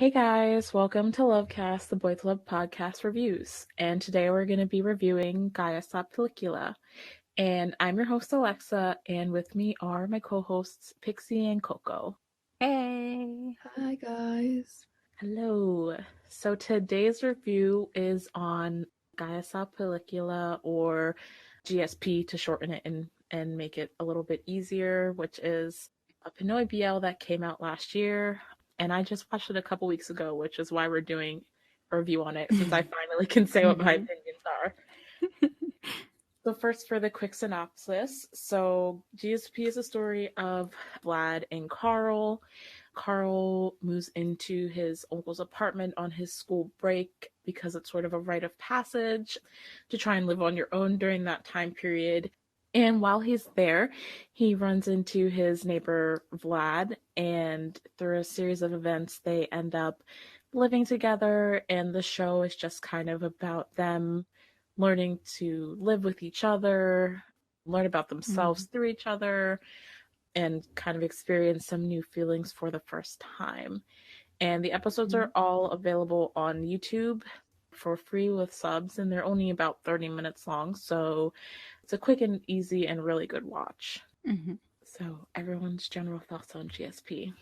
Hey guys, welcome to LoveCast, the Boys Love podcast reviews. And today we're going to be reviewing Gaya Pelikula. And I'm your host, Alexa, and with me are my co-hosts, Pixie and Coco. Hey! Hi guys. Hello. So today's review is on Gaya Pelikula, or GSP to shorten it and make it a little bit easier, which is a Pinoy BL that came out last year. And I just watched it a couple weeks ago, which is why we're doing a review on it, since I finally can say what my opinions are. So first, for the quick synopsis. So GSP is a story of Vlad and Carl. Carl moves into his uncle's apartment on his school break because it's sort of a rite of passage to try and live on your own during that time period. And while he's there, he runs into his neighbor Vlad, and through a series of events, they end up living together. And the show is just kind of about them learning to live with each other, learn about themselves through each other, and kind of experience some new feelings for the first time. And the episodes are all available on YouTube for free with subs, and they're only about 30 minutes long, so it's a quick and easy and really good watch. So everyone's general thoughts on GSP.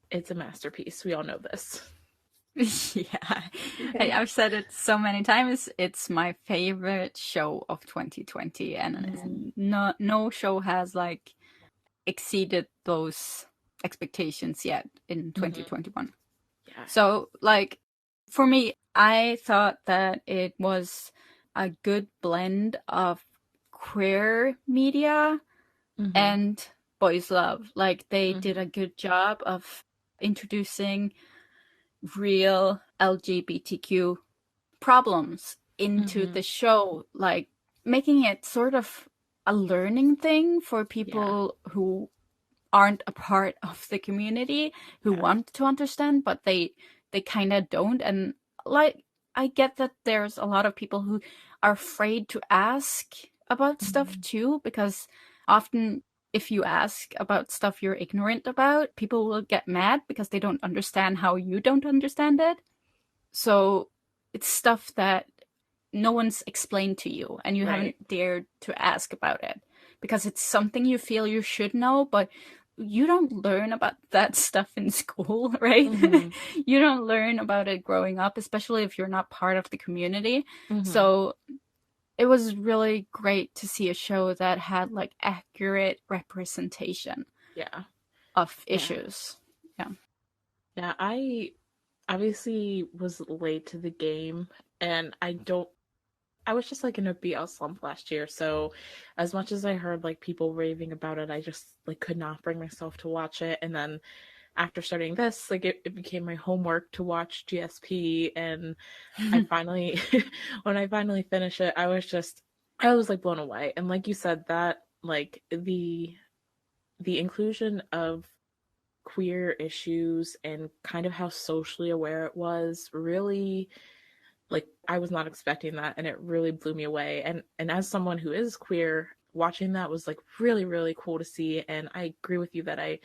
It's a masterpiece. We all know this. Yeah, I've said it so many times. It's my favorite show of 2020, and no show has like exceeded those expectations yet in 2021. Yeah. So like for me, I thought that it was a good blend of queer media and boys love. Like they did a good job of introducing real LGBTQ problems into the show, like making it sort of a learning thing for people who aren't a part of the community, who want to understand, but they kind of don't. And like, I get that there's a lot of people who are afraid to ask about stuff too, because often if you ask about stuff you're ignorant about, people will get mad because they don't understand how you don't understand it. So it's stuff that no one's explained to you, and you haven't dared to ask about it because it's something you feel you should know, but you don't learn about that stuff in school, right? You don't learn about it growing up, especially if you're not part of the community. So it was really great to see a show that had like accurate representation of issues. Yeah, I obviously was late to the game, and I was just like in a BL slump last year, so as much as I heard like people raving about it, I just like could not bring myself to watch it. And then after starting this, like it became my homework to watch GSP, and I finally when I finally finished it, I was like blown away. And like you said, that like the inclusion of queer issues and kind of how socially aware it was really, like, I was not expecting that, and it really blew me away. And as someone who is queer, watching that was like really, really cool to see. And I agree with you that I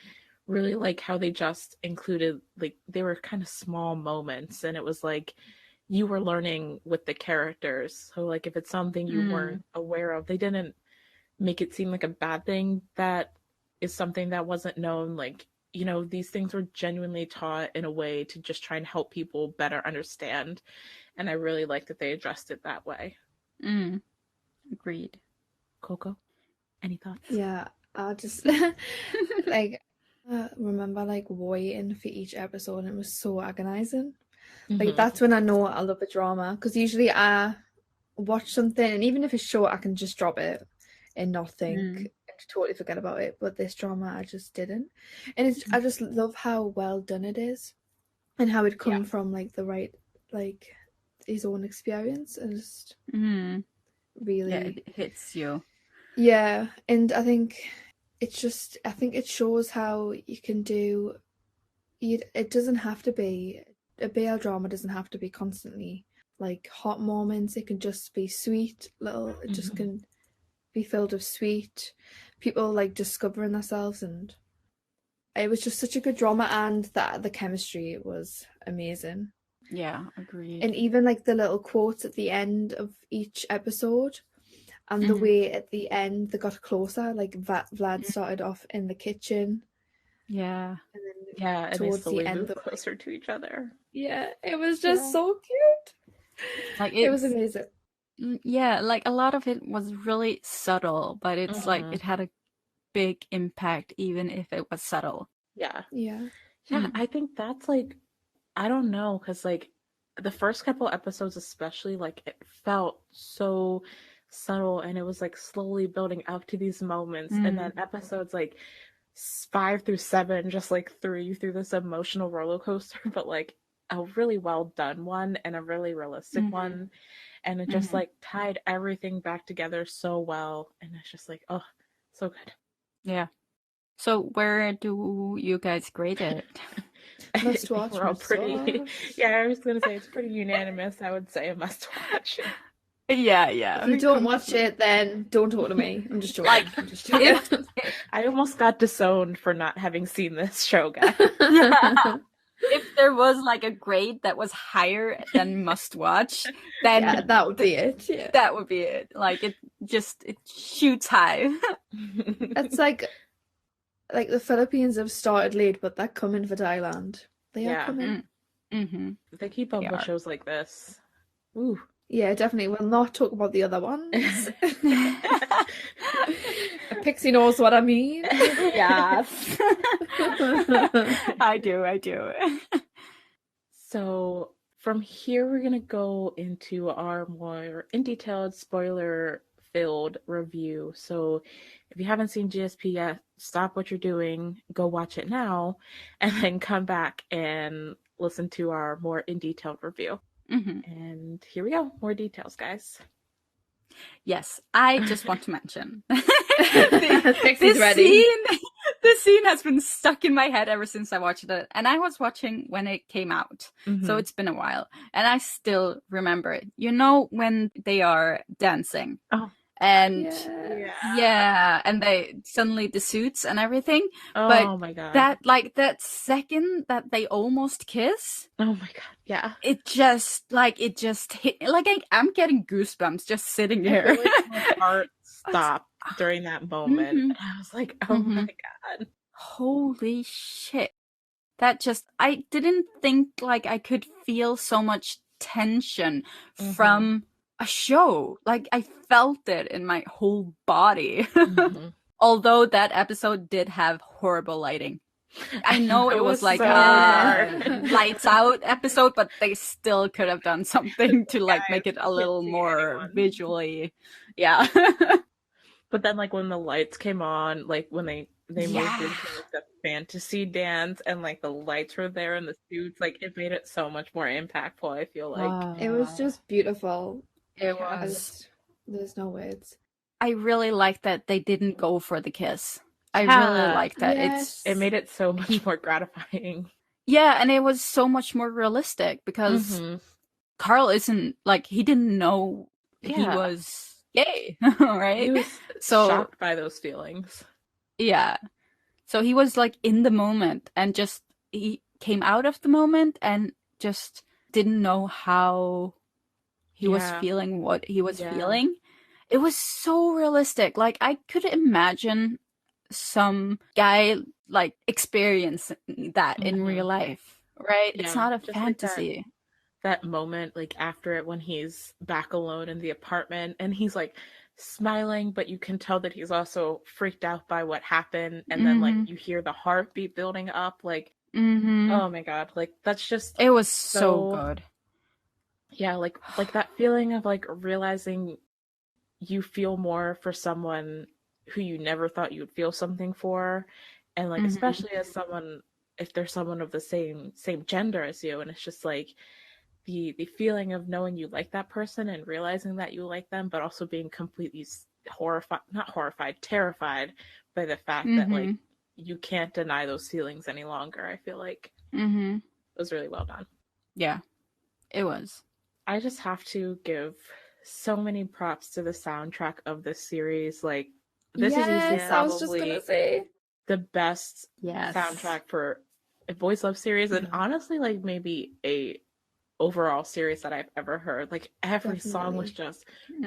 really like how they just included, like, they were kind of small moments, and it was like you were learning with the characters. So like if it's something you weren't aware of, they didn't make it seem like a bad thing that is something that wasn't known. Like, you know, these things were genuinely taught in a way to just try and help people better understand. And I really like that they addressed it that way. Agreed. Coco, any thoughts? Yeah, I'll just like remember like waiting for each episode, and it was so agonizing. Like that's when I know I love a drama, because usually I watch something and even if it's short, I can just drop it and not think and totally forget about it. But this drama, I just didn't, and I just love how well done it is, and how it come from like the right, like his own experience, and just really it hits you. Yeah, and I think it shows how you can do. It doesn't have to be a BL drama. Doesn't have to be constantly like hot moments. It can just be sweet little. It just can be filled with sweet people like discovering themselves, and it was just such a good drama, and that the chemistry was amazing. Yeah, agreed. And even like the little quotes at the end of each episode, and the way at the end they got closer, like Vlad started off in the kitchen. Yeah. And then and towards they slowly the end move closer to each other. Yeah, it was just so cute. Like it was amazing. Yeah, like a lot of it was really subtle, but it's like it had a big impact even if it was subtle. Yeah. Yeah. I think that's like, I don't know, because like the first couple episodes especially, like it felt so subtle, and it was like slowly building up to these moments, and then episodes like 5 through 7 just like threw you through this emotional roller coaster, but like a really well done one and a really realistic one, and it just like tied everything back together so well, and it's just like, oh, so good. Yeah. So where do you guys grade it? Must watch. We're all pretty. Yeah, I was gonna say it's pretty unanimous. I would say a must watch. Yeah. If you don't watch it, then don't talk to me. I'm just joking. I'm just joking. I almost got disowned for not having seen this show, guys. If there was like a grade that was higher than must watch, then that would be it. Yeah. That would be it. Like it shoots high. It's like the Philippines have started late, but they're coming for Thailand. They are coming. They keep up with shows like this. Ooh. Yeah, definitely. We'll not talk about the other ones. Pixie knows what I mean. Yes. I do. So from here, we're going to go into our more in detailed spoiler-filled review. So if you haven't seen GSP yet, stop what you're doing, go watch it now, and then come back and listen to our more in detailed review. And here we go. More details, guys. Yes, I just want to mention Pixie's ready. This scene has been stuck in my head ever since I watched it, and I was watching when it came out, so it's been a while, and I still remember it. You know when they are dancing, and and they suddenly the suits and everything. Oh my god! That second that they almost kiss. Oh my god! Yeah, it just hit. Like I'm getting goosebumps just sitting here. My heart stopped during that moment. And I was like, oh my god. Holy shit. I didn't think like I could feel so much tension from a show. Like I felt it in my whole body. Although that episode did have horrible lighting. I know it was like so a lights out episode, but they still could have done something to like make it a little more visually. Yeah. But then like when the lights came on, like when they moved into like, the fantasy dance and like the lights were there and the suits, like it made it so much more impactful, I feel like. It was just beautiful. It was. There's no words. I really liked that they didn't go for the kiss. I really liked that. Yes. It made it so much more gratifying. Yeah, and it was so much more realistic because Carl isn't like he didn't know he was gay, right? He was shocked by those feelings. Yeah. So he was like in the moment and just he came out of the moment and just didn't know how he was feeling what he was feeling. It was so realistic. Like I could imagine some guy like experience that in real life, right? It's not a fantasy. Like that moment like after it when he's back alone in the apartment and he's like smiling, but you can tell that he's also freaked out by what happened, and then like you hear the heartbeat building up, like oh my god, like that's just it was so good. Yeah, like that feeling of like realizing you feel more for someone who you never thought you would feel something for, and like especially as someone, if there's someone of the same gender as you, and it's just like the feeling of knowing you like that person and realizing that you like them, but also being completely terrified by the fact that like you can't deny those feelings any longer. I feel like it was really well done. Yeah, it was. I just have to give so many props to the soundtrack of this series. Like this is easily the best Yes. soundtrack for a boys love series, and honestly, like maybe a overall series that I've ever heard. Like every song was just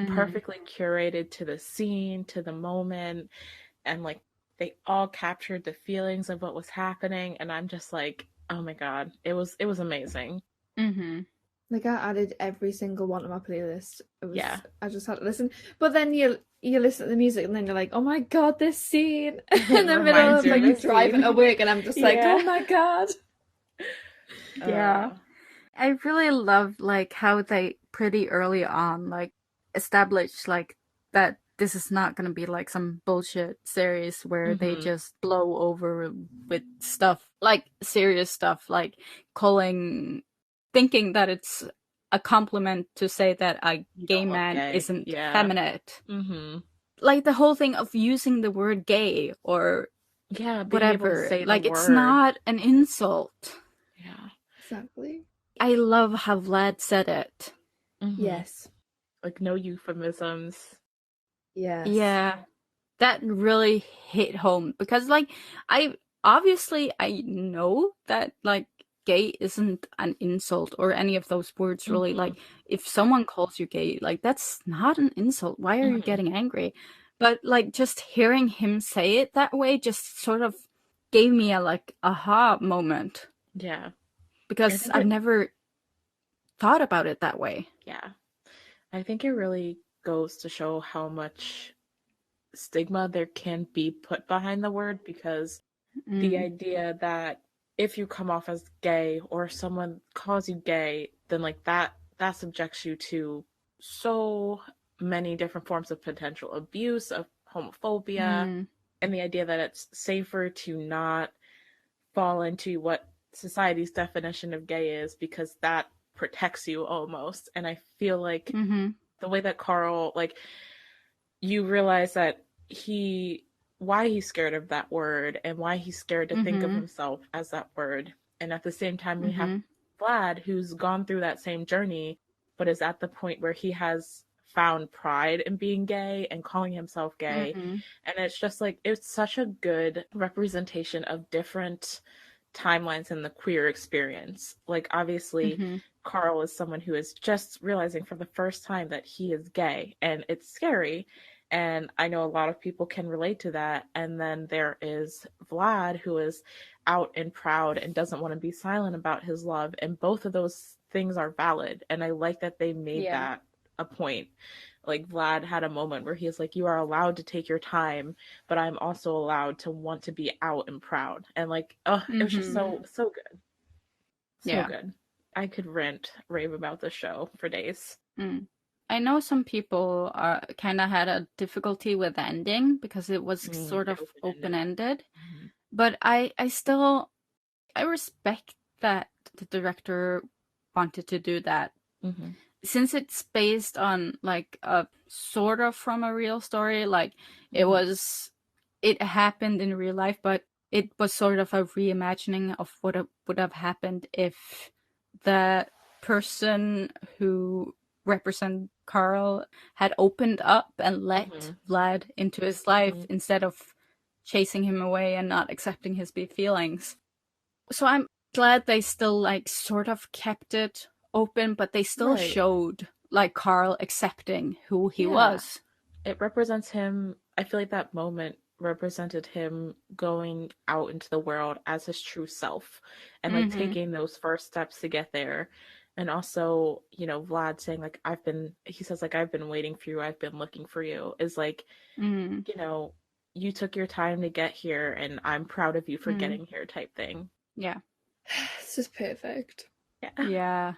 perfectly curated to the scene, to the moment, and like they all captured the feelings of what was happening, and I'm just like, oh my god, it was amazing. Like I added every single one to my playlist. It was I just had to listen. But then you listen to the music and then you're like, oh my god, this scene in the middle of like driving to work, and I'm just like, oh my god. Yeah. I really love like how they pretty early on like established like that this is not gonna be like some bullshit series where they just blow over with stuff like serious stuff, like thinking that it's a compliment to say that a gay man isn't feminine. Like the whole thing of using the word gay or whatever, like it's not an insult. Yeah, exactly. I love how Vlad said it. Yes. Like no euphemisms. Yes. Yeah. That really hit home because like I know that like gay isn't an insult or any of those words really. Like if someone calls you gay, like that's not an insult. Why are you getting angry? But like just hearing him say it that way just sort of gave me a like aha moment. Yeah. Because I've never thought about it that way. Yeah. I think it really goes to show how much stigma there can be put behind the word, because the idea that if you come off as gay or someone calls you gay, then like that subjects you to so many different forms of potential abuse, of homophobia, and the idea that it's safer to not fall into what society's definition of gay is because that protects you almost. And I feel like the way that Carl, like, you realize that why he's scared of that word and why he's scared to think of himself as that word. And at the same time, we have Vlad, who's gone through that same journey, but is at the point where he has found pride in being gay and calling himself gay. And it's just like, it's such a good representation of different timelines in the queer experience. Like, obviously, Carl is someone who is just realizing for the first time that he is gay, and it's scary. And I know a lot of people can relate to that. And then there is Vlad, who is out and proud and doesn't want to be silent about his love. And both of those things are valid. And I like that they made that a point. Like, Vlad had a moment where he's like, you are allowed to take your time, but I'm also allowed to want to be out and proud. And like, it was just so good. So good. I could rave about the show for days. I know some people kind of had a difficulty with the ending because it was sort of open-ended. But I respect that the director wanted to do that. Since it's based on like a sort of from a real story, like it happened in real life, but it was sort of a reimagining of what would have happened if the person who represent Carl had opened up and let Vlad into his life instead of chasing him away and not accepting his feelings. So I'm glad they still like sort of kept it open, but they still showed like Carl accepting who he was. It represents him. I feel like that moment represented him going out into the world as his true self and like taking those first steps to get there. And also, you know, Vlad saying like, I've been waiting for you, I've been looking for you, is like, you know, you took your time to get here and I'm proud of you for getting here type thing. Yeah. This is perfect. Yeah.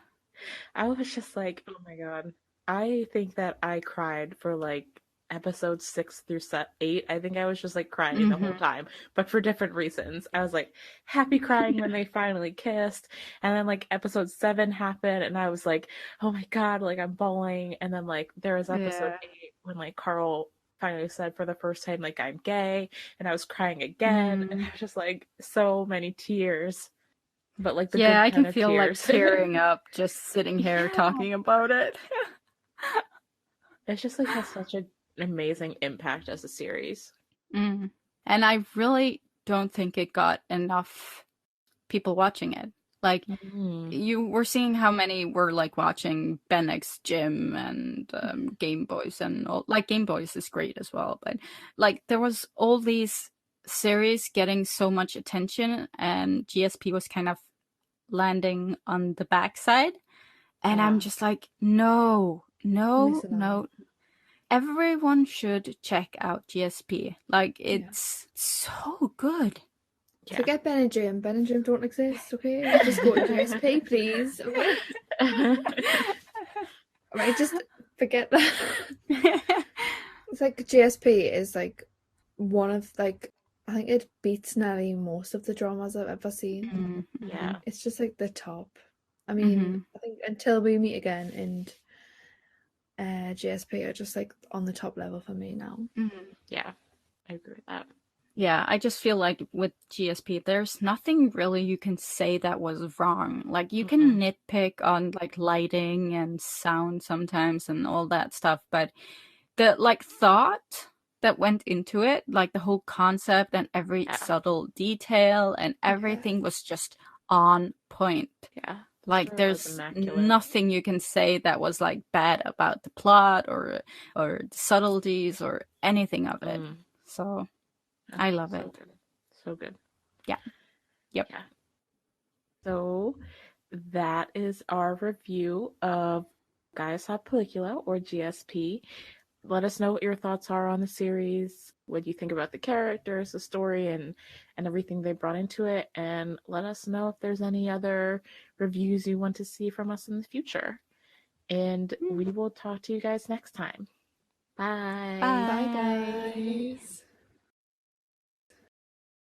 I was just like, oh my god. I think that I cried for like episodes 6 through 8. I think I was just like crying the whole time, but for different reasons. I was like happy crying when they finally kissed, and then like episode 7 happened and I was like, oh my god, like I'm bawling. And then like there was episode 8 when like Carl finally said for the first time like I'm gay, and I was crying again, and I was just like so many tears. But like the good I kind can of feel tears. like tearing up just sitting here talking about it. It's just like has such an amazing impact as a series. And I really don't think it got enough people watching it. Like, you were seeing how many were like watching Ben X Gym and Game Boys and all. Like, Game Boys is great as well, but like there was all these series getting so much attention, and GSP was kind of landing on the backside. And I'm just like, no. Everyone should check out GSP. Like, it's so good. Yeah. Forget Ben and Jim. Ben and Jim don't exist, okay? Just go to GSP, please. Okay? Right, just forget that. It's like GSP is like one of like, I think it beats nearly most of the dramas I've ever seen. Mm-hmm. Yeah. It's just like the top. I mean, I think Until We Meet Again and GSP are just like on the top level for me now. Yeah, I agree with that. Yeah, I just feel like with GSP, there's nothing really you can say that was wrong. Like, you can nitpick on like lighting and sound sometimes and all that stuff, but the like thought that went into it, like the whole concept and every subtle detail and everything was just on point. Yeah. Like, there's nothing you can say that was like bad about the plot or the subtleties or anything of it. So I love it. Good. So good. Yeah. Yep. Yeah. So that is our review of Gaya Pelikula, or GSP. Let us know what your thoughts are on the series. What do you think about the characters, the story, and everything they brought into it? And let us know if there's any other reviews you want to see from us in the future. And we will talk to you guys next time. Bye. Bye. Bye, guys.